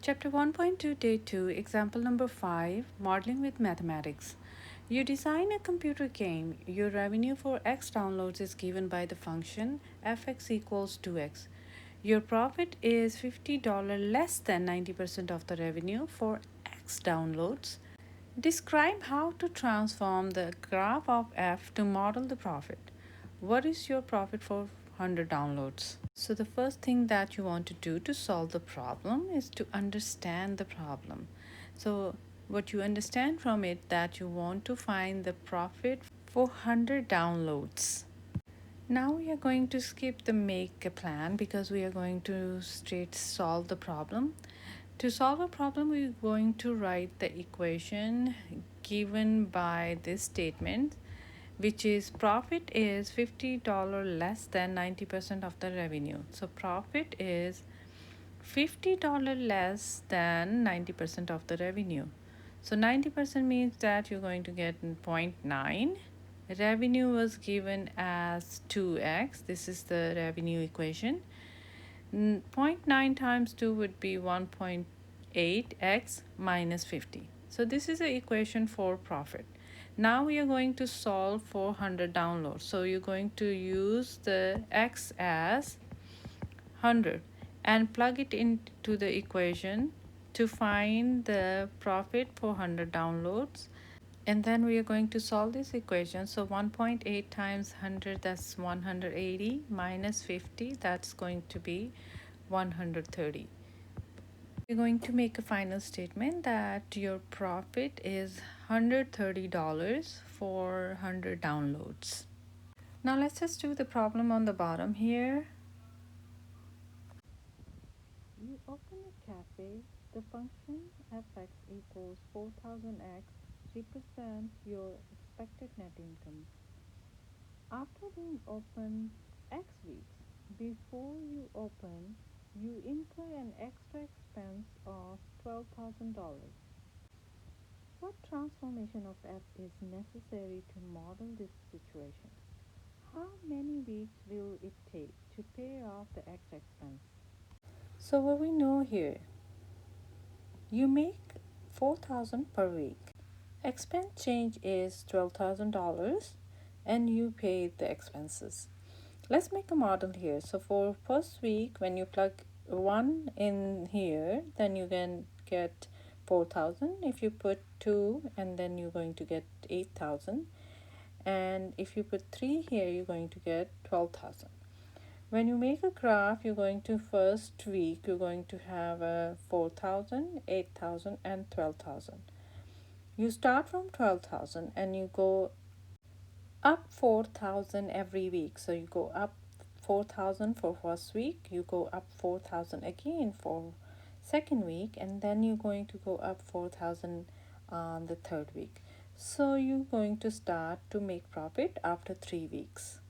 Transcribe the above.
Chapter 1.2, Day 2, Example number 5, Modeling with Mathematics. You design a computer game. Your revenue for X downloads is given by the function fx equals 2x. Your profit is $50 less than 90% of the revenue for X downloads. Describe how to transform the graph of f to model the profit. What is your profit for 100 downloads? So the first thing that you want to do to solve the problem is to understand the problem. So what you understand from it, that you want to find the profit for 100 downloads. Now we are going to skip the make a plan because we are going to straight solve the problem. To solve a problem, we're going to write the equation given by this statement, which is profit is $50 less than 90% of the revenue. So profit is $50 less than 90% of the revenue. So 90% means that you're going to get 0.9. Revenue was given as 2x. This is the revenue equation. 0.9 times 2 would be 1.8x minus 50. So this is the equation for profit. Now we are going to solve for 100 downloads. So you're going to use the x as 100 and plug it into the equation to find the profit for 100 downloads. And then we are going to solve this equation. So 1.8 times 100, that's 180, minus 50, that's going to be 130. We're going to make a final statement that your profit is $130 for 100 downloads. Now let's just do the problem on the bottom here. You open a cafe. The function fx equals 4000x represents your expected net income. After being open X weeks, before you open, you incur an extra expense of $12,000. What transformation of F is necessary to model this situation? How many weeks will it take to pay off the extra expense? So what we know here, you make $4,000 per week. Expense change is $12,000 and you pay the expenses. Let's make a model here. So for first week, when you plug 1 in here, then you can get 4,000. If you put 2, and then you're going to get 8,000. And if you put 3 here, you're going to get 12,000. When you make a graph, you're going to first week, you're going to have a 4,000, 8,000, and 12,000. You start from 12,000 and you go up 4,000 every week. So you go up 4,000 for first week, you go up 4,000 again for second week, and then you're going to go up 4,000 on the third week. So you're going to start to make profit after 3 weeks.